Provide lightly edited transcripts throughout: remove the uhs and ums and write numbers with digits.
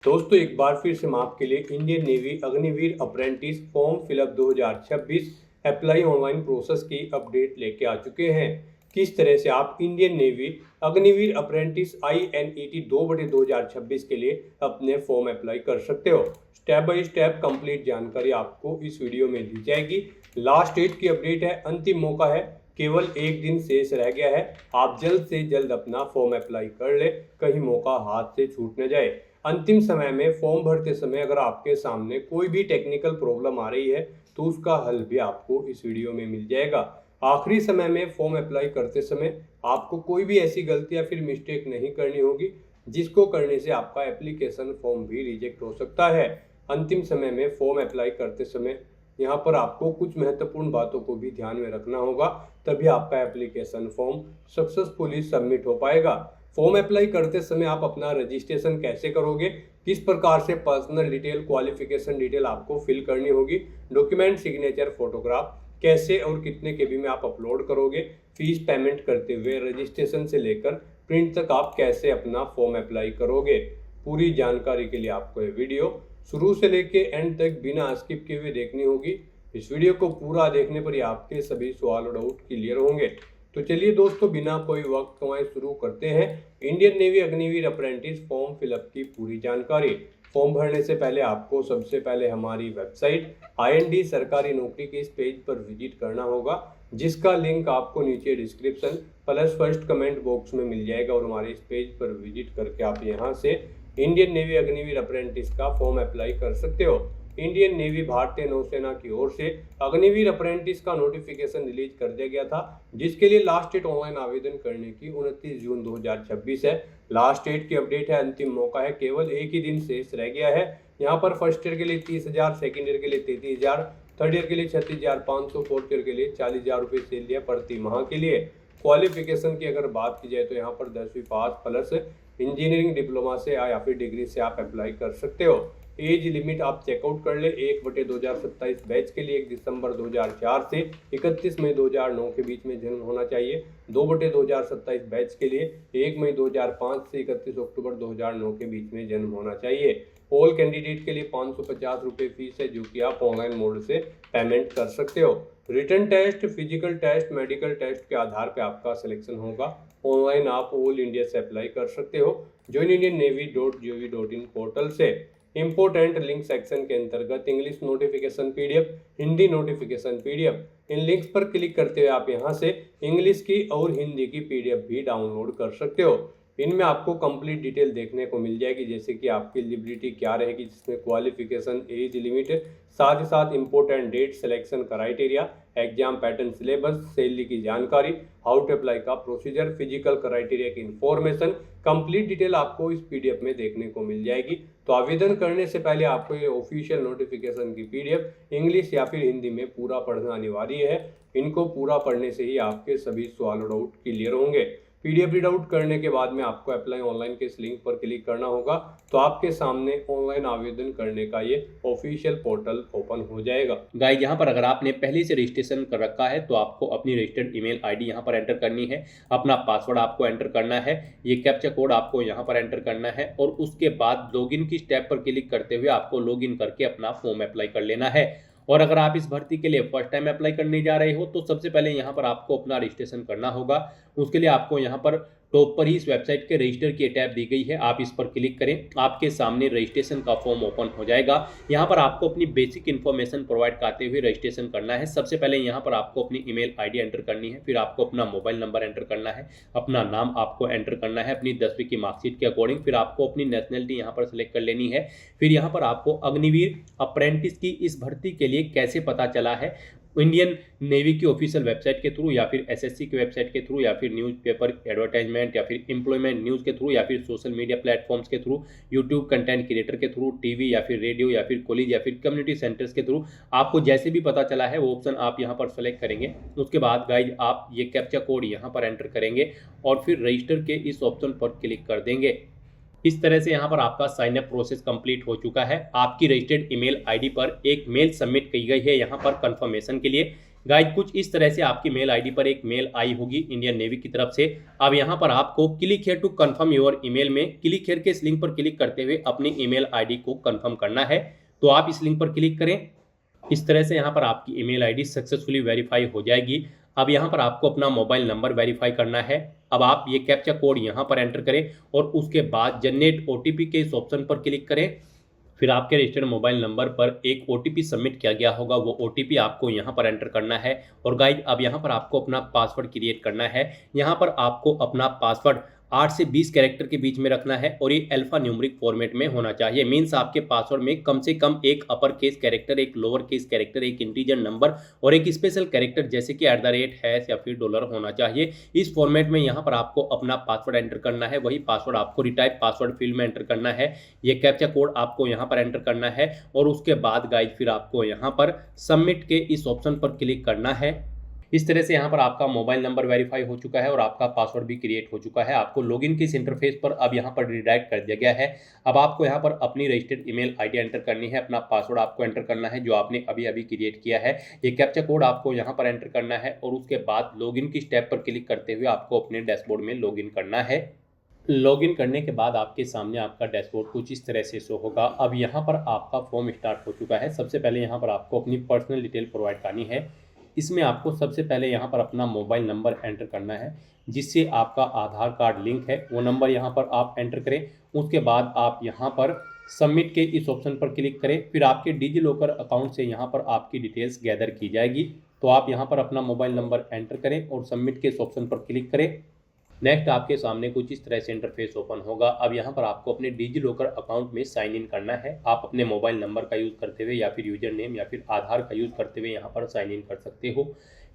दोस्तों एक बार फिर से हम आपके लिए Indian navy Agniveer apprentice form fill up 2026 apply online process की अपडेट लेके आ चुके हैं। किस तरह से आप Indian navy Agniveer apprentice INET 2/2026 के लिए अपने फॉर्म अप्लाई कर सकते हो। स्टेप बाय स्टेप कंप्लीट जानकारी आपको इस वीडियो में दी जाएगी। लास्ट डेट की अपडेट है, अंतिम मौका है, केवल एक दिन शेष रह गया है। आप जल्द से जल्द अपना फॉर्म अप्लाई कर ले, कहीं मौका हाथ से छूट न जाए। अंतिम समय में फॉर्म भरते समय अगर आपके सामने कोई भी टेक्निकल प्रॉब्लम आ रही है तो उसका हल भी आपको इस वीडियो में मिल जाएगा। आखिरी समय में फॉर्म अप्लाई करते समय आपको कोई भी ऐसी गलती या फिर मिस्टेक नहीं करनी होगी जिसको करने से आपका एप्लीकेशन फॉर्म भी रिजेक्ट हो सकता है। अंतिम समय में फॉर्म अप्लाई करते समय यहाँ पर आपको कुछ महत्वपूर्ण बातों को भी ध्यान में रखना होगा, तभी आपका एप्लीकेशन फॉर्म सक्सेसफुली सबमिट हो पाएगा। फॉर्म अप्लाई करते समय आप अपना रजिस्ट्रेशन कैसे करोगे, किस प्रकार से पर्सनल डिटेल, क्वालिफिकेशन डिटेल आपको फिल करनी होगी, डॉक्यूमेंट, सिग्नेचर, फोटोग्राफ कैसे और कितने केबी में आप अपलोड करोगे, फीस पेमेंट करते हुए रजिस्ट्रेशन से लेकर प्रिंट तक आप कैसे अपना फॉर्म अप्लाई करोगे, पूरी जानकारी के लिए आपको ये वीडियो शुरू से लेके एंड तक बिना स्किप किए हुए देखनी होगी। इस वीडियो को पूरा देखने पर ही आपके सभी सवाल और डाउट क्लियर होंगे। तो चलिए दोस्तों, बिना कोई वक्त गंवाए शुरू करते हैं Indian navy Agniveer apprentice form fill up की पूरी जानकारी। फॉर्म भरने से पहले आपको सबसे पहले हमारी वेबसाइट IND सरकारी नौकरी के इस पेज पर विजिट करना होगा, जिसका लिंक आपको नीचे description plus first comment box में मिल जाएगा। और हमारे इस पेज पर विजिट करके आप यहां से इंडियन नेवी अग्निवीर अप्रेंटिस का फॉर्म अप्लाई कर सकते हो। इंडियन नेवी भारतीय नौसेना की ओर से अग्निवीर अप्रेंटिस का नोटिफिकेशन रिलीज कर दिया गया था, जिसके लिए लास्ट डेट ऑनलाइन आवेदन करने की 29 जून 2026 है। लास्ट डेट की अपडेट है, अंतिम मौका है, केवल एक ही दिन शेष रह गया है। यहाँ पर फर्स्ट ईयर के लिए 30,000, सेकेंड ईयर के लिए 33,000, थर्ड ईयर के लिए 36,500, फोर्थ ईयर के लिए 40,000 रुपये सैलरी है प्रति माह के लिए। क्वालिफिकेशन की अगर बात की जाए तो यहाँ पर 10वीं पास प्लस इंजीनियरिंग डिप्लोमा से या फिर डिग्री से आप अप्लाई कर सकते हो। एज लिमिट आप चेकआउट कर ले, 1/2027 बैच के लिए 1 दिसंबर 2004 से 31 मई 2009 के बीच में जन्म होना चाहिए। 2/2027 बैच के लिए 1 मई 2005 से 31 अक्टूबर 2009 के बीच में जन्म होना चाहिए। ऑल कैंडिडेट के लिए 550 रुपये फीस है, जो कि आप ऑनलाइन मोड से पेमेंट कर सकते हो। Written test, physical test, medical test के आधार पर आपका सिलेक्शन होगा। ऑनलाइन आप ऑल इंडिया से अप्लाई कर सकते हो joinindiannavy.gov.in पोर्टल से। इंपोर्टेंट लिंक सेक्शन के अंतर्गत English notification PDF, Hindi notification PDF, इन लिंक्स पर क्लिक करते हुए आप यहां से इंग्लिश की और हिंदी की PDF भी डाउनलोड कर सकते हो। इनमें आपको कंप्लीट डिटेल देखने को मिल जाएगी, जैसे कि आपकी एलिजिबिलिटी क्या रहेगी, जिसमें क्वालिफिकेशन, एज लिमिट, साथ ही साथ important date, selection criteria, exam pattern, syllabus, salary की जानकारी, हाउ टू अप्लाई का प्रोसीजर, फिजिकल क्राइटेरिया की इंफॉर्मेशन, कंप्लीट डिटेल आपको इस PDF में देखने को मिल जाएगी। तो आवेदन करने से पहले आपको ये ऑफिशियल नोटिफिकेशन की PDF इंग्लिश या फिर हिंदी में पूरा पढ़ना अनिवार्य है। इनको पूरा पढ़ने से ही आपके सभी सवाल और डाउट क्लियर होंगे। PDF रीड आउट करने के बाद में आपको अप्लाई ऑनलाइन के इस लिंक पर क्लिक करना होगा, तो आपके सामने ऑनलाइन आवेदन करने का ये ऑफिशियल पोर्टल ओपन हो जाएगा। गाइस, यहाँ पर अगर आपने पहले से रजिस्ट्रेशन कर रखा है तो आपको अपनी रजिस्टर्ड ईमेल आईडी यहाँ पर एंटर करनी है, अपना पासवर्ड आपको एंटर करना है, ये कैप्चा कोड आपको यहाँ पर एंटर करना है और उसके बाद लॉगिन की स्टेप पर क्लिक करते हुए आपको लॉगिन करके अपना फॉर्म अप्लाई कर लेना है। और अगर आप इस भर्ती के लिए फर्स्ट टाइम अप्लाई करने जा रहे हो तो सबसे पहले यहाँ पर आपको अपना रजिस्ट्रेशन करना होगा। उसके लिए आपको यहाँ पर टॉप पर ही इस वेबसाइट के रजिस्टर की टैब दी गई है, आप इस पर क्लिक करें, आपके सामने रजिस्ट्रेशन का फॉर्म ओपन हो जाएगा। यहाँ पर आपको अपनी बेसिक इन्फॉर्मेशन प्रोवाइड करते हुए रजिस्ट्रेशन करना है। सबसे पहले यहाँ पर आपको अपनी ईमेल आईडी एंटर करनी है, फिर आपको अपना मोबाइल नंबर एंटर करना है, अपना नाम आपको एंटर करना है अपनी 10वीं की मार्कशीट के अकॉर्डिंग, फिर आपको अपनी नेशनलिटी यहाँ पर सिलेक्ट कर लेनी है। फिर यहाँ पर आपको अग्निवीर अप्रेंटिस की इस भर्ती के लिए कैसे पता चला है, इंडियन नेवी की ऑफिशियल वेबसाइट के थ्रू या फिर SSC की वेबसाइट के थ्रू या फिर न्यूज़पेपर एडवर्टाइजमेंट या फिर एम्प्लॉयमेंट न्यूज़ के थ्रू या फिर सोशल मीडिया प्लेटफॉर्म्स के थ्रू, यूट्यूब कंटेंट क्रिएटर के थ्रू, टीवी या फिर रेडियो या फिर कॉलेज या फिर कम्युनिटी सेंटर्स के थ्रू, आपको जैसे भी पता चला है वो ऑप्शन आप यहाँ पर सेलेक्ट करेंगे। उसके बाद गाइज आप ये कैप्चा कोड यहाँ पर एंटर करेंगे और फिर रजिस्टर के इस ऑप्शन पर क्लिक कर देंगे। इस तरह से यहाँ पर आपका साइन अप प्रोसेस कंप्लीट हो चुका है। आपकी रजिस्टर्ड ईमेल आईडी पर एक मेल सबमिट की गई है यहाँ पर कंफर्मेशन के लिए। गाइज कुछ इस तरह से आपकी मेल आईडी पर एक मेल आई होगी इंडियन नेवी की तरफ से। अब यहाँ पर आपको click here to confirm your email में क्लिक हियर के इस लिंक पर क्लिक करते हुए अपनी ईमेल आईडी को कंफर्म करना है। तो आप इस लिंक पर क्लिक करें। इस तरह से यहाँ पर आपकी ईमेल आईडी सक्सेसफुली वेरीफाई हो जाएगी। अब यहाँ पर आपको अपना मोबाइल नंबर वेरीफाई करना है। अब आप ये कैप्चा कोड यहाँ पर एंटर करें और उसके बाद जनरेट ओटीपी के इस ऑप्शन पर क्लिक करें। फिर आपके रजिस्टर्ड मोबाइल नंबर पर एक ओटीपी सबमिट किया गया होगा, वो ओटीपी आपको यहाँ पर एंटर करना है। और गाइज अब यहाँ पर आपको अपना पासवर्ड क्रिएट करना है। यहाँ पर आपको अपना पासवर्ड 8 से 20 कैरेक्टर के बीच में रखना है और ये अल्फा न्यूमेरिक फॉर्मेट में होना चाहिए। मीन्स आपके पासवर्ड में कम से कम एक अपर केस कैरेक्टर, एक लोअर केस कैरेक्टर, एक इंटीजर नंबर और एक स्पेशल कैरेक्टर जैसे कि @ या फिर डॉलर होना चाहिए। इस फॉर्मेट में यहाँ पर आपको अपना पासवर्ड एंटर करना है। वही पासवर्ड आपको रिटाइप पासवर्ड फील्ड में एंटर करना है। ये कैप्चा कोड आपको यहाँ पर एंटर करना है और उसके बाद गाइज फिर आपको यहाँ पर सबमिट के इस ऑप्शन पर क्लिक करना है। इस तरह से यहाँ पर आपका मोबाइल नंबर वेरीफाई हो चुका है और आपका पासवर्ड भी क्रिएट हो चुका है। आपको लॉगिन के इस इंटरफेस पर अब यहाँ पर रिडायरेक्ट कर दिया गया है। अब आपको यहाँ पर अपनी रजिस्टर्ड ईमेल आईडी एंटर करनी है, अपना पासवर्ड आपको एंटर करना है जो आपने अभी अभी क्रिएट किया है। ये कैप्चा कोड आपको यहाँ पर एंटर करना है और उसके बाद लॉगिन की स्टेप पर क्लिक करते हुए आपको अपने डैशबोर्ड में लॉगिन करना है। लॉगिन करने के बाद आपके सामने आपका डैशबोर्ड कुछ इस तरह से शो होगा। अब यहाँ पर आपका फॉर्म स्टार्ट हो चुका है। सबसे पहले यहाँ पर आपको अपनी पर्सनल डिटेल प्रोवाइड करनी है। इसमें आपको सबसे पहले यहाँ पर अपना मोबाइल नंबर एंटर करना है जिससे आपका आधार कार्ड लिंक है, वो नंबर यहाँ पर आप एंटर करें। उसके बाद आप यहाँ पर सबमिट के इस ऑप्शन पर क्लिक करें। फिर आपके डिजी लॉकर अकाउंट से यहाँ पर आपकी डिटेल्स गैदर की जाएगी। तो आप यहाँ पर अपना मोबाइल नंबर एंटर करें और सबमिट के इस ऑप्शन पर क्लिक करें। नेक्स्ट आपके सामने कुछ इस तरह से इंटरफेस ओपन होगा। अब यहाँ पर आपको अपने डिजी लॉकर अकाउंट में साइन इन करना है। आप अपने मोबाइल नंबर का यूज़ करते हुए या फिर यूजर नेम या फिर आधार का यूज़ करते हुए यहाँ पर साइन इन कर सकते हो।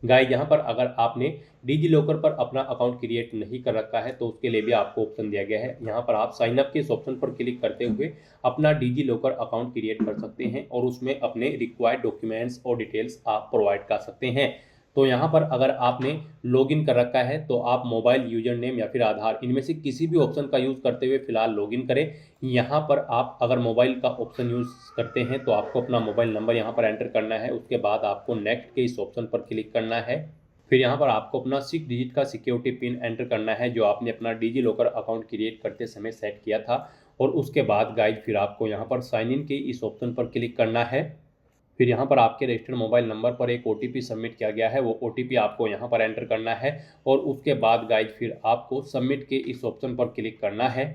गाइस यहाँ पर अगर आपने डिजी लॉकर पर अपना अकाउंट क्रिएट नहीं कर रखा है तो उसके लिए भी आपको ऑप्शन दिया गया है। यहाँ पर आप साइन अप के इस ऑप्शन पर क्लिक करते हुए अपना डिजी लॉकर अकाउंट क्रिएट कर सकते हैं और उसमें अपने रिक्वायर्ड डॉक्यूमेंट्स और डिटेल्स आप प्रोवाइड कर सकते हैं। तो यहाँ पर अगर आपने लॉगिन कर रखा है तो आप मोबाइल, यूजर नेम या फिर आधार, इनमें से किसी भी ऑप्शन का यूज़ करते हुए फिलहाल लॉगिन करें। यहाँ पर आप अगर मोबाइल का ऑप्शन यूज़ करते हैं तो आपको अपना मोबाइल नंबर यहाँ पर एंटर करना है। उसके बाद आपको नेक्स्ट के इस ऑप्शन पर क्लिक करना है। फिर यहाँ पर आपको अपना 6 डिजिट का सिक्योरिटी पिन एंटर करना है जो आपने अपना डिजी लॉकर अकाउंट क्रिएट करते समय सेट किया था। और उसके बाद गाइड फिर आपको यहाँ पर साइन इन के इस ऑप्शन पर क्लिक करना है। फिर यहाँ पर आपके रजिस्टर्ड मोबाइल नंबर पर एक ओटीपी सबमिट किया गया है, वो ओटीपी आपको यहाँ पर एंटर करना है। और उसके बाद गाइज फिर आपको सबमिट के इस ऑप्शन पर क्लिक करना है।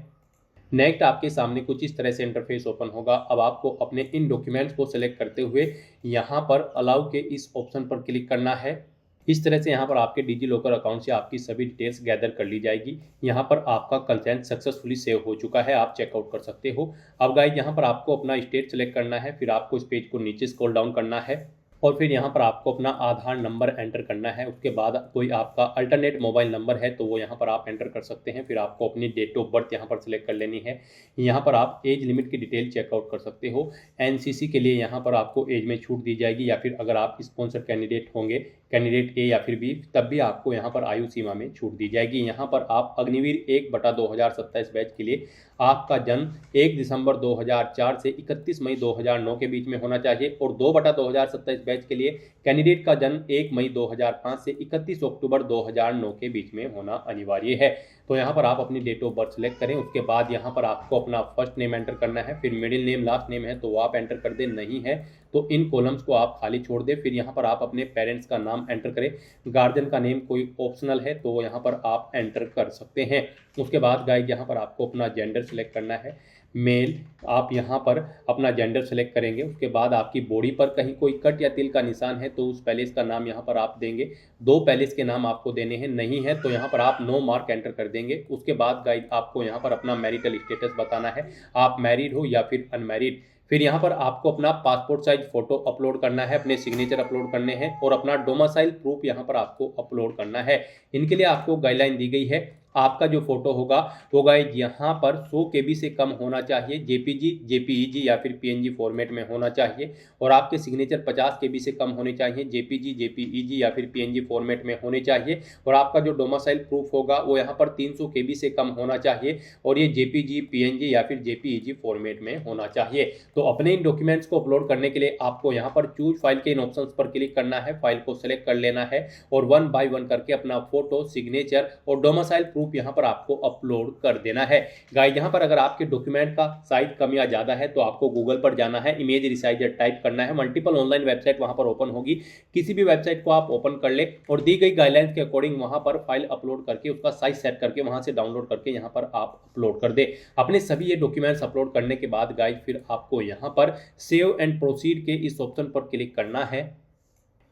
नेक्स्ट आपके सामने कुछ इस तरह से इंटरफेस ओपन होगा। अब आपको अपने इन डॉक्यूमेंट्स को सिलेक्ट करते हुए यहाँ पर अलाउ के इस ऑप्शन पर क्लिक करना है। इस तरह से यहाँ पर आपके डिजी लॉकर अकाउंट से आपकी सभी डिटेल्स गैदर कर ली जाएगी। यहाँ पर आपका कंसेंट सक्सेसफुली सेव हो चुका है, आप चेकआउट कर सकते हो। अब गाइस यहाँ पर आपको अपना स्टेट सेलेक्ट करना है। फिर आपको इस पेज को नीचे स्क्रॉल डाउन करना है और फिर यहाँ पर आपको अपना आधार नंबर एंटर करना है। उसके बाद कोई आपका अल्टरनेट मोबाइल नंबर है तो वो यहाँ पर आप एंटर कर सकते हैं। फिर आपको अपनी डेट ऑफ बर्थ यहाँ पर सिलेक्ट कर लेनी है। यहाँ पर आप एज लिमिट की डिटेल चेकआउट कर सकते हो। एनसीसी के लिए यहाँ पर आपको एज में छूट दी जाएगी या फिर अगर आप स्पॉन्सर कैंडिडेट होंगे, कैंडिडेट ए या फिर बी, तब भी आपको यहाँ पर आयु सीमा में छूट दी जाएगी। यहाँ पर आप अग्निवीर 1/2027 बैच के लिए आपका जन्म 1 दिसंबर 2004 से 31 मई 2009 के बीच में होना चाहिए और 2/2027 बैच के लिए कैंडिडेट का जन्म 1 मई 2005 से 31 अक्टूबर 2009 के बीच में होना अनिवार्य है। तो यहाँ पर आप अपनी डेट ऑफ बर्थ सेलेक्ट करें। उसके बाद यहाँ पर आपको अपना फर्स्ट नेम एंटर करना है। फिर मिडिल नेम, लास्ट नेम है तो वो आप एंटर कर दें, नहीं है तो इन कॉलम्स को आप खाली छोड़ दें। फिर यहाँ पर आप अपने पेरेंट्स का नाम एंटर करें। गार्जियन का नेम कोई ऑप्शनल है तो यहाँ पर आप एंटर कर सकते हैं। उसके बाद गाइस यहाँ पर आपको अपना जेंडर सेलेक्ट करना है, मेल। आप यहाँ पर अपना जेंडर सेलेक्ट करेंगे। उसके बाद आपकी बॉडी पर कहीं कोई कट या तिल का निशान है तो उस पैलेस का नाम यहाँ पर आप देंगे। 2 पैलेस के नाम आपको देने हैं, नहीं है तो यहाँ पर आप नो मार्क एंटर कर देंगे। उसके बाद गाइस आपको यहाँ पर अपना मैरिटल स्टेटस बताना है, आप मैरिड हो या फिर अनमैरिड। फिर यहाँ पर आपको अपना पासपोर्ट साइज फोटो अपलोड करना है, अपने सिग्नेचर अपलोड करने हैं और अपना डोमिसाइल प्रूफ यहाँ पर आपको अपलोड करना है। इनके लिए आपको गाइडलाइन दी गई है। आपका जो फोटो होगा वो गाइज यहाँ पर 100 KB से कम होना चाहिए, जेपीजी, जेपीईजी या फिर पीएनजी फॉर्मेट में होना चाहिए। और आपके सिग्नेचर 50 KB से कम होने चाहिए, जेपीजी, जेपीईजी या फिर पीएनजी फॉर्मेट में होने चाहिए। और आपका जो डोमिसाइल प्रूफ होगा वो यहाँ पर 300 KB से कम होना चाहिए और ये जेपीजी, पीएनजी या फिर जेपीईजी फॉर्मेट में होना चाहिए। तो अपने इन डॉक्यूमेंट्स को अपलोड करने के लिए आपको यहाँ पर चूज फाइल के इन ऑप्शंस पर क्लिक करना है, फाइल को सेलेक्ट कर लेना है और 1 बाय 1 करके अपना फोटो, सिग्नेचर और डोमिसाइल प्रूफ यहाँ पर आपको अपलोड कर देना है। गाइस यहाँ पर अगर आपके डॉक्यूमेंट का साइज कम या ज़्यादा है तो आपको गूगल पर जाना है, इमेज रिसाइजर टाइप करना है, मल्टीपल ऑनलाइन वेबसाइट वहाँ पर ओपन होगी, किसी भी वेबसाइट को आप ओपन कर ले और दी गई गाइडलाइंस के अकॉर्डिंग वहाँ पर फाइल अपलोड करके उसका साइज सेट करके वहाँ से डाउनलोड करके यहाँ पर आप अपलोड कर दे। अपने सभी ये डॉक्यूमेंट्स अपलोड करने के बाद गाइस फिर आपको यहाँ पर सेव एंड प्रोसीड के इस ऑप्शन पर क्लिक करना है।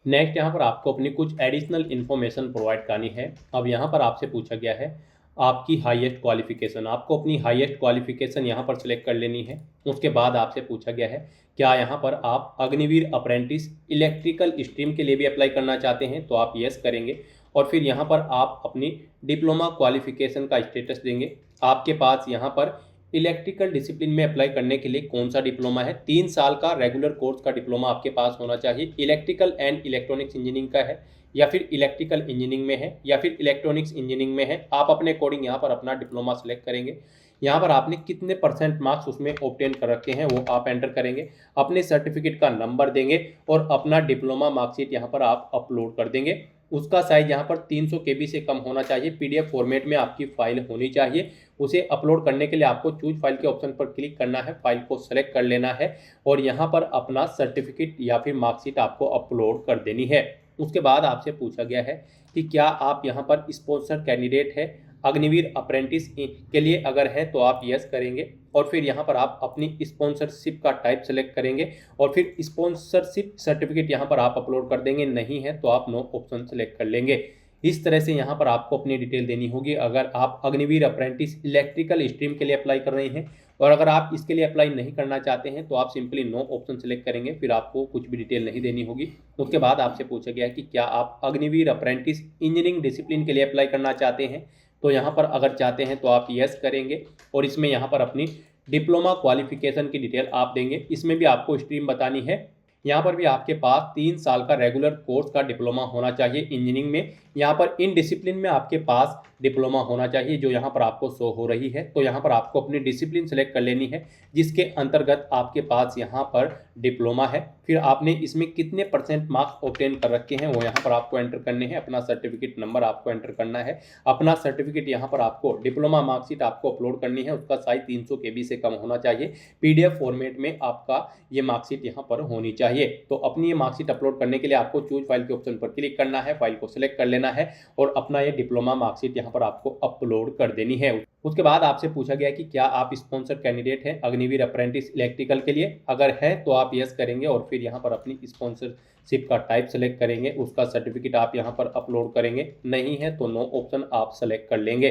नेक्स्ट यहाँ पर आपको अपनी कुछ एडिशनल इन्फॉर्मेशन प्रोवाइड करनी है। अब यहाँ पर आपसे पूछा गया है आपकी हाईएस्ट क्वालिफिकेशन, आपको अपनी हाईएस्ट क्वालिफिकेशन यहाँ पर सिलेक्ट कर लेनी है। उसके बाद आपसे पूछा गया है क्या यहाँ पर आप अग्निवीर अप्रेंटिस इलेक्ट्रिकल स्ट्रीम के लिए भी अप्लाई करना चाहते हैं, तो आप यस करेंगे। और फिर यहाँ पर आप अपनी डिप्लोमा क्वालिफिकेशन का स्टेटस देंगे। आपके पास यहाँ पर इलेक्ट्रिकल डिसिप्लिन में अप्लाई करने के लिए कौन सा डिप्लोमा है, 3 साल का रेगुलर कोर्स का डिप्लोमा आपके पास होना चाहिए। इलेक्ट्रिकल एंड इलेक्ट्रॉनिक्स इंजीनियरिंग का है या फिर इलेक्ट्रिकल इंजीनियरिंग में है या फिर इलेक्ट्रॉनिक्स इंजीनियरिंग में है, आप अपने अकॉर्डिंग यहाँ पर अपना डिप्लोमा सेलेक्ट करेंगे। यहाँ पर आपने कितने % मार्क्स उसमें ऑब्टेन कर रखे हैं वो आप एंटर करेंगे, अपने सर्टिफिकेट का नंबर देंगे और अपना डिप्लोमा मार्कशीट यहाँ पर आप अपलोड कर देंगे। उसका साइज यहाँ पर 300 KB से कम होना चाहिए, PDF फॉर्मेट में आपकी फाइल होनी चाहिए। उसे अपलोड करने के लिए आपको चूज फाइल के ऑप्शन पर क्लिक करना है, फाइल को सेलेक्ट कर लेना है और यहाँ पर अपना सर्टिफिकेट या फिर मार्कशीट आपको अपलोड कर देनी है। उसके बाद आपसे पूछा गया है कि क्या आप यहाँ पर स्पॉन्सर कैंडिडेट है अग्निवीर अप्रेंटिस के लिए, अगर है तो आप यस करेंगे और फिर यहाँ पर आप अपनी स्पॉन्सरशिप का टाइप सेलेक्ट करेंगे और फिर स्पॉन्सरशिप सर्टिफिकेट यहाँ पर आप अपलोड कर देंगे, नहीं है तो आप नो ऑप्शन सेलेक्ट कर लेंगे। इस तरह से यहाँ पर आपको अपनी डिटेल देनी होगी अगर आप अग्निवीर अप्रेंटिस इलेक्ट्रिकल स्ट्रीम के लिए अप्लाई कर रहे हैं। और अगर आप इसके लिए अप्लाई नहीं करना चाहते हैं तो आप सिंपली नो ऑप्शन सेलेक्ट करेंगे, फिर आपको कुछ भी डिटेल नहीं देनी होगी। उसके बाद आपसे पूछा गया कि क्या आप अग्निवीर अप्रेंटिस इंजीनियरिंग डिसिप्लिन के लिए अप्लाई करना चाहते हैं, तो यहाँ पर अगर चाहते हैं तो आप यस करेंगे और इसमें यहाँ पर अपनी डिप्लोमा क्वालिफिकेशन की डिटेल आप देंगे। इसमें भी आपको स्ट्रीम बतानी है, यहाँ पर भी आपके पास 3 साल का रेगुलर कोर्स का डिप्लोमा होना चाहिए इंजीनियरिंग में। यहाँ पर इन डिसिप्लिन में आपके पास डिप्लोमा होना चाहिए जो यहाँ पर आपको शो हो रही है। तो यहाँ पर आपको अपनी डिसिप्लिन सेलेक्ट कर लेनी है जिसके अंतर्गत आपके पास यहाँ पर डिप्लोमा है। फिर आपने इसमें कितने % मार्क्स ऑब्टेन कर रखे हैं वो यहाँ पर आपको एंटर करने हैं, अपना सर्टिफिकेट नंबर आपको एंटर करना है, अपना सर्टिफिकेट यहाँ पर आपको डिप्लोमा मार्कशीट आपको अपलोड करनी है, उसका साइज 300 KB से कम होना चाहिए, PDF फॉर्मेट में आपका ये मार्कशीट यहाँ पर होनी चाहिए। तो अपनी ये मार्कशीट अपलोड करने के लिए आपको चूज फाइल के ऑप्शन पर क्लिक करना है, फाइल को सिलेक्ट कर लेना है और अपना ये डिप्लोमा मार्कशीट यहाँ पर आपको अपलोड कर देनी है। उसके बाद आपसे पूछा गया कि क्या आप स्पॉन्सर कैंडिडेट हैं अग्निवीर अप्रेंटिस इलेक्ट्रिकल के लिए, अगर है तो आप यस करेंगे और फिर यहाँ पर अपनी स्पॉन्सरशिप का टाइप सेलेक्ट करेंगे, उसका सर्टिफिकेट आप यहाँ पर अपलोड करेंगे, नहीं है तो नो ऑप्शन आप सेलेक्ट कर लेंगे।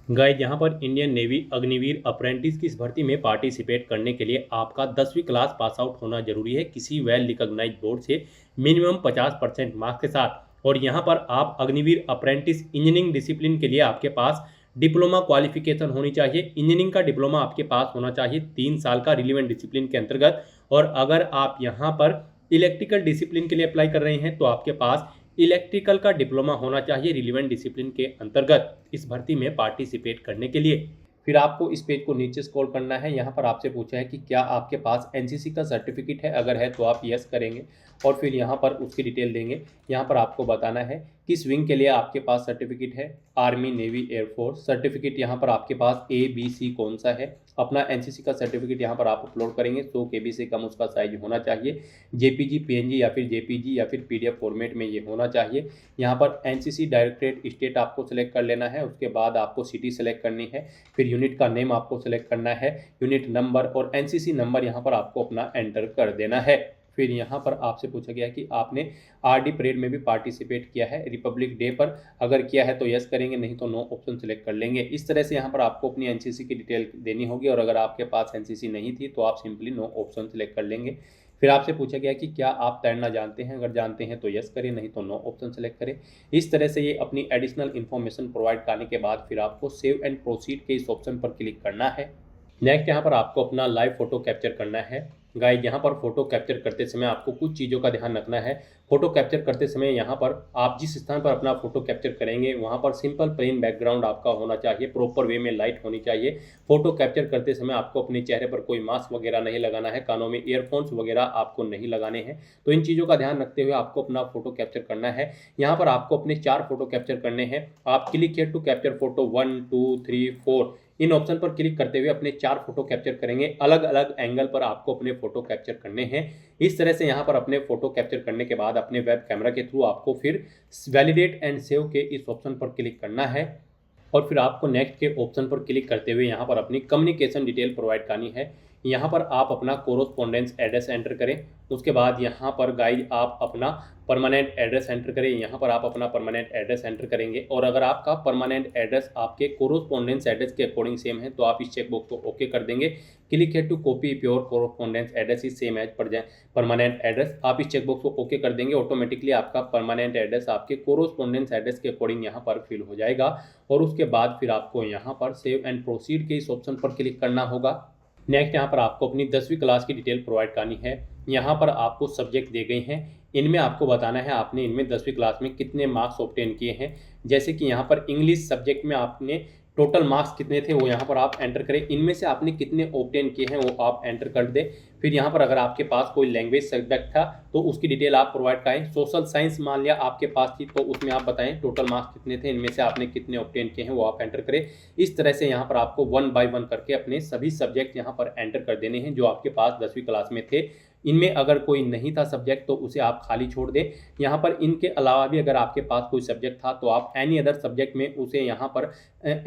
गाइस यहाँ पर इंडियन नेवी अग्निवीर अप्रेंटिस की इस भर्ती में पार्टिसिपेट करने के लिए आपका 10वीं क्लास पास आउट होना जरूरी है किसी वेल रिकॉग्नाइज्ड बोर्ड से मिनिमम 50% मार्क्स के साथ। और यहाँ पर आप अग्निवीर अप्रेंटिस इंजीनियरिंग डिसिप्लिन के लिए आपके पास डिप्लोमा क्वालिफिकेशन होनी चाहिए, इंजीनियरिंग का डिप्लोमा आपके पास होना चाहिए 3 साल का रिलेवेंट डिसिप्लिन के अंतर्गत। और अगर आप यहाँ पर इलेक्ट्रिकल डिसिप्लिन के लिए अप्लाई कर रहे हैं तो आपके पास इलेक्ट्रिकल का डिप्लोमा होना चाहिए रिलेवेंट डिसिप्लिन के अंतर्गत इस भर्ती में पार्टिसिपेट करने के लिए। फिर आपको इस पेज को नीचे स्क्रॉल करना है, यहाँ पर आपसे पूछा है कि क्या आपके पास NCC का सर्टिफिकेट है, अगर है तो आप यस करेंगे और फिर यहाँ पर उसकी डिटेल देंगे। यहाँ पर आपको बताना है किस विंग के लिए आपके पास सर्टिफिकेट है, आर्मी, नेवी, एयरफोर्स, सर्टिफिकेट यहाँ पर आपके पास ABC कौन सा है, अपना NCC का सर्टिफिकेट यहाँ पर आप अपलोड करेंगे, 100 KB से कम उसका साइज होना चाहिए, JPG, PNG या फिर JPG या फिर PDF फॉर्मेट में ये होना चाहिए। यहाँ पर NCC डायरेक्टरेट स्टेट आपको सेलेक्ट कर लेना है, उसके बाद आपको सिटी सेलेक्ट करनी है, फिर यूनिट का नेम आपको सेलेक्ट करना है, यूनिट नंबर और NCC नंबर यहाँ पर आपको अपना एंटर कर देना है। फिर यहाँ पर आपसे पूछा गया कि आपने RD परेड में भी पार्टिसिपेट किया है रिपब्लिक डे पर, अगर किया है तो यस करेंगे, नहीं तो नो ऑप्शन सेलेक्ट कर लेंगे। इस तरह से यहाँ पर आपको अपनी NCC की डिटेल देनी होगी और अगर आपके पास NCC नहीं थी तो आप सिंपली नो ऑप्शन सेलेक्ट कर लेंगे। फिर आपसे पूछा गया कि क्या आप तैरना जानते हैं, अगर जानते हैं तो यस करें, नहीं तो नो ऑप्शन सेलेक्ट करें। इस तरह से ये अपनी एडिशनल इन्फॉर्मेशन प्रोवाइड करने के बाद फिर आपको सेव एंड प्रोसीड के इस ऑप्शन पर क्लिक करना है। नेक्स्ट यहाँ पर आपको अपना लाइव फोटो कैप्चर करना है। गाइस यहाँ पर फोटो कैप्चर करते समय आपको कुछ चीज़ों का ध्यान रखना है। फोटो कैप्चर करते समय यहाँ पर आप जिस स्थान पर अपना फोटो कैप्चर करेंगे वहाँ पर सिंपल प्लेन बैकग्राउंड आपका होना चाहिए, प्रॉपर वे में लाइट होनी चाहिए। फोटो कैप्चर करते समय आपको अपने चेहरे पर कोई मास्क वगैरह नहीं लगाना है, कानों में ईयरफोन्स वगैरह आपको नहीं लगाने हैं। तो इन चीज़ों का ध्यान रखते हुए आपको अपना फोटो कैप्चर करना है। यहाँ पर आपको अपने 4 फोटो कैप्चर करने हैं। आप click here to capture photo 1 2 3 4 इन ऑप्शन पर क्लिक करते हुए अपने 4 फोटो कैप्चर करेंगे। अलग अलग एंगल पर आपको अपने फोटो कैप्चर करने हैं। इस तरह से यहाँ पर अपने फोटो कैप्चर करने के बाद अपने वेब कैमरा के थ्रू आपको फिर वैलिडेट एंड सेव के इस ऑप्शन पर क्लिक करना है और फिर आपको नेक्स्ट के ऑप्शन पर क्लिक करते हुए यहाँ पर अपनी कम्युनिकेशन डिटेल प्रोवाइड करनी है। यहाँ पर आप अपना कोरोस्पोंडेंस एड्रेस एंटर करें। उसके बाद यहाँ पर गाइड आप अपना परमानेंट एड्रेस एंटर करें। यहाँ पर आप अपना परमानेंट एड्रेस एंटर करेंगे और अगर आपका परमानेंट एड्रेस आपके कोरोस्पोंडेंस एड्रेस के अकॉर्डिंग सेम है तो आप इस चेकबॉक्स को ओके कर देंगे। Click here to copy your correspondence address is same as permanent address. आप इस चेकबॉक्स को ओके कर देंगे, ऑटोमेटिकली आपका परमानेंट एड्रेस आपके कोरोस्पोंडेंस एड्रेस के अकॉर्डिंग यहाँ पर फिल हो जाएगा। और उसके बाद फिर आपको यहाँ पर सेव एंड प्रोसीड के इस ऑप्शन पर क्लिक करना होगा। नेक्स्ट यहाँ पर आपको अपनी 10वीं क्लास की डिटेल प्रोवाइड करनी है। यहाँ पर आपको सब्जेक्ट दिए गए हैं, इनमें आपको बताना है आपने इनमें 10वीं क्लास में कितने मार्क्स ऑब्टेन किए हैं। जैसे कि यहाँ पर इंग्लिश सब्जेक्ट में आपने टोटल मार्क्स कितने थे वो यहाँ पर आप एंटर करें। इनमें से आपने कितने ऑब्टेन किए हैं वो आप एंटर कर दें। फिर यहाँ पर अगर आपके पास कोई लैंग्वेज सब्जेक्ट था तो उसकी डिटेल आप प्रोवाइड करें। सोशल साइंस मान लिया आपके पास थी तो उसमें आप बताएं टोटल मार्क्स कितने थे, इनमें से आपने कितने ऑब्टेन किए हैं वो आप एंटर करें। इस तरह से यहाँ पर आपको 1 बाय 1 करके अपने सभी सब्जेक्ट यहाँ पर एंटर कर देने हैं जो आपके पास 10वीं क्लास में थे। इनमें अगर कोई नहीं था सब्जेक्ट तो उसे आप खाली छोड़ दें। यहाँ पर इनके अलावा भी अगर आपके पास कोई सब्जेक्ट था तो आप एनी अदर सब्जेक्ट में उसे यहाँ पर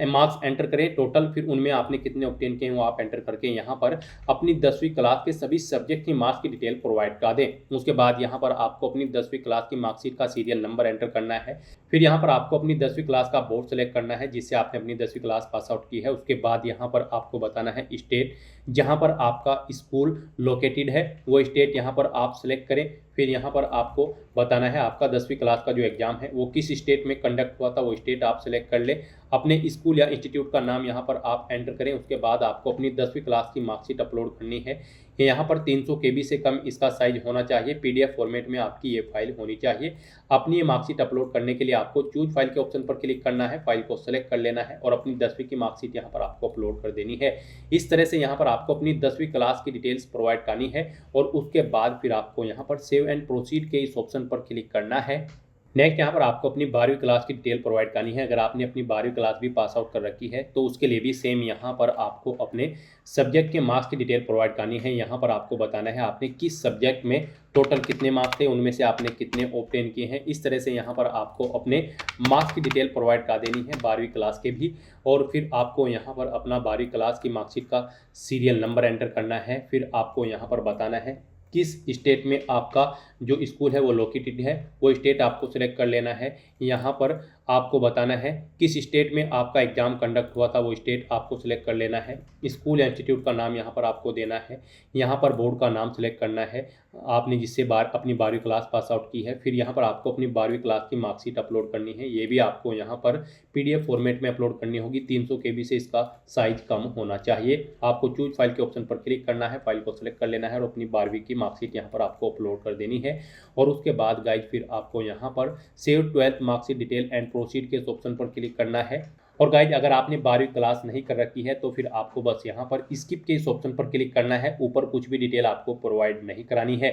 मार्क्स एंटर करें टोटल, फिर उनमें आपने कितने ऑब्टेन किए हैं वो आप एंटर करके यहाँ पर अपनी 10वीं क्लास के सभी सब्जेक्ट की मार्क्स की डिटेल प्रोवाइड कर दें। उसके बाद यहाँ पर आपको अपनी 10वीं क्लास की मार्कशीट का सीरियल नंबर एंटर करना है। फिर यहाँ पर आपको अपनी 10वीं क्लास का बोर्ड सेलेक्ट करना है जिससे आपने अपनी 10वीं क्लास पास आउट की है। उसके बाद यहाँ पर आपको बताना है स्टेट जहाँ पर आपका स्कूल लोकेटेड है, वो स्टेट यहाँ पर आप सेलेक्ट करें। फिर यहाँ पर आपको बताना है आपका 10वीं क्लास का जो एग्ज़ाम है वो किस स्टेट में कंडक्ट हुआ था, वो स्टेट आप सेलेक्ट कर ले। अपने स्कूल या इंस्टीट्यूट का नाम यहाँ पर आप एंटर करें। उसके बाद आपको अपनी 10वीं क्लास की मार्कशीट अपलोड करनी है। यहाँ पर 300 KB से कम इसका साइज होना चाहिए, PDF फॉर्मेट में आपकी ये फाइल होनी चाहिए। अपनी ये मार्कशीट अपलोड करने के लिए आपको चूज फाइल के ऑप्शन पर क्लिक करना है, फाइल को सेलेक्ट कर लेना है और अपनी 10वीं की मार्कशीट यहाँ पर आपको अपलोड कर देनी है। इस तरह से यहाँ पर आपको अपनी 10वीं क्लास की डिटेल्स प्रोवाइड करनी है और उसके बाद फिर आपको यहाँ पर सेव एंड प्रोसीड के इस ऑप्शन पर क्लिक करना है। नेक्स्ट यहाँ पर आपको अपनी 12वीं क्लास की डिटेल प्रोवाइड करनी है। अगर आपने अपनी 12वीं क्लास भी पास आउट कर रखी है तो उसके लिए भी सेम यहाँ पर आपको अपने सब्जेक्ट के मार्क्स की डिटेल प्रोवाइड करनी है। यहाँ पर आपको बताना है आपने किस सब्जेक्ट में टोटल कितने मार्क्स थे, उनमें से आपने कितने ऑब्टेन किए हैं। इस तरह से यहाँ पर आपको अपने मार्क्स की डिटेल प्रोवाइड कर देनी है 12वीं क्लास के भी। और फिर आपको यहाँ पर अपना 12वीं क्लास की मार्कशीट का सीरियल नंबर एंटर करना है। फिर आपको यहाँ पर बताना है किस स्टेट में आपका जो स्कूल है वो लोकेटेड है, वो स्टेट आपको सिलेक्ट कर लेना है। यहाँ पर आपको बताना है किस स्टेट में आपका एग्ज़ाम कंडक्ट हुआ था, वो स्टेट आपको सिलेक्ट कर लेना है। स्कूल या इंस्टीट्यूट का नाम यहाँ पर आपको देना है। यहाँ पर बोर्ड का नाम सिलेक्ट करना है आपने जिससे अपनी 12वीं क्लास पास आउट की है। फिर यहाँ पर आपको अपनी 12वीं क्लास की मार्कशीट अपलोड करनी है। ये भी आपको यहाँ पर PDF फॉर्मेट में अपलोड करनी होगी। 300 KB से इसका साइज कम होना चाहिए। आपको चूज फाइल के ऑप्शन पर क्लिक करना है, फाइल को सिलेक्ट कर लेना है और अपनी 12वीं की मार्कशीट यहाँ पर आपको अपलोड कर देनी है। और उसके बाद गाइज फिर आपको यहाँ पर save 12th marksheet detail and proceed के इस ऑप्शन पर क्लिक करना है। और गाइज अगर आपने 12वीं क्लास नहीं कर रखी है तो फिर आपको बस यहाँ पर स्किप के इस ऑप्शन पर क्लिक करना है। ऊपर कुछ भी डिटेल आपको प्रोवाइड नहीं करानी है।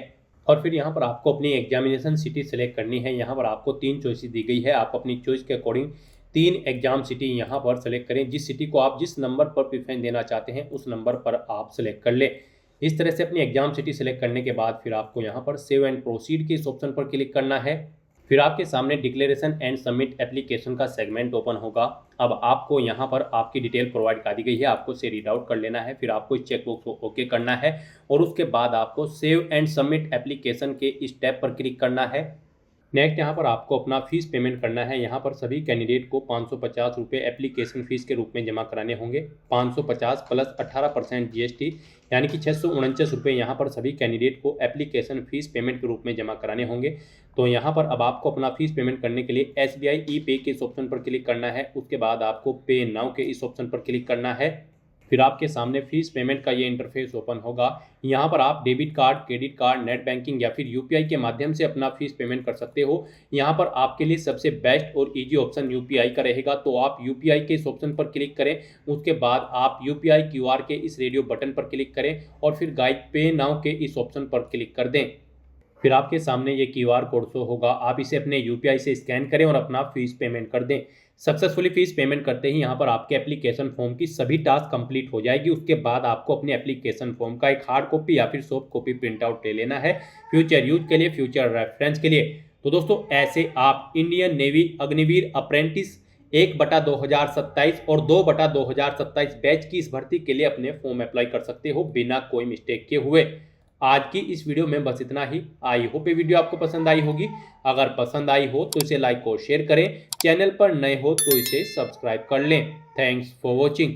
और फिर यहाँ पर आपको अपनी एग्जामिनेशन सिटी सेलेक्ट करनी है। यहाँ पर आपको 3 चॉइसेस दी गई है, आप अपनी चॉइस के अकॉर्डिंग 3 एग्जाम सिटी यहाँ पर सेलेक्ट करें। जिस सिटी को आप जिस नंबर पर प्रेफरेंस देना चाहते हैं उस नंबर पर आप सेलेक्ट कर लें। इस तरह से अपनी एग्जाम सिटी सेलेक्ट करने के बाद फिर आपको यहाँ पर सेव एंड प्रोसीड के इस ऑप्शन पर क्लिक करना है। फिर आपके सामने डिक्लेरेशन एंड सबमिट एप्लीकेशन का सेगमेंट ओपन होगा। अब आपको यहाँ पर आपकी डिटेल प्रोवाइड कर दी गई है, आपको इसे रीड आउट कर लेना है। फिर आपको इस चेकबॉक्स को ओके करना है और उसके बाद आपको सेव एंड सबमिट एप्लीकेशन के स्टेप पर क्लिक करना है। नेक्स्ट यहाँ पर आपको अपना फीस पेमेंट करना है। यहाँ पर सभी कैंडिडेट को 550 रुपये एप्लीकेशन फ़ीस के रूप में जमा कराने होंगे। 550 प्लस 18% GST यानी कि 649 रुपये यहाँ पर सभी कैंडिडेट को एप्लीकेशन फ़ीस पेमेंट के रूप में जमा कराने होंगे। तो यहाँ पर अब आपको अपना फीस पेमेंट करने के लिए SBI ई-पे के इस ऑप्शन पर क्लिक करना है। उसके बाद आपको पे नाउ के इस ऑप्शन पर क्लिक करना है। फिर आपके सामने फीस पेमेंट का ये इंटरफेस ओपन होगा। यहाँ पर आप debit card, credit card, net banking या फिर UPI के माध्यम से अपना फीस पेमेंट कर सकते हो। यहाँ पर आपके लिए सबसे बेस्ट और इजी ऑप्शन UPI का रहेगा, तो आप UPI के इस ऑप्शन पर क्लिक करें। उसके बाद आप UPI QR के इस रेडियो बटन पर क्लिक करें और फिर गाइड पे नाउ के इस ऑप्शन पर क्लिक कर दें। फिर आपके सामने ये QR कोड शो होगा, आप इसे अपने UPI से स्कैन करें और अपना फीस पेमेंट कर दें। सक्सेसफुली फीस पेमेंट करते ही यहाँ पर आपके एप्लीकेशन फॉर्म की सभी टास्क कंप्लीट हो जाएगी। उसके बाद आपको अपने एप्लीकेशन फॉर्म का एक हार्ड कॉपी या फिर सॉफ्ट कॉपी प्रिंट आउट ले लेना है फ्यूचर यूज के लिए, फ्यूचर रेफरेंस के लिए। तो दोस्तों ऐसे आप इंडियन नेवी अग्निवीर अप्रेंटिस 1/2027 और 2/2027 बैच की इस भर्ती के लिए अपने फॉर्म अप्लाई कर सकते हो बिना कोई मिस्टेक के हुए। आज की इस वीडियो में बस इतना ही। आई होप ये वीडियो आपको पसंद आई होगी। अगर पसंद आई हो तो इसे लाइक और शेयर करें। चैनल पर नए हो तो इसे सब्सक्राइब कर लें। Thanks for watching.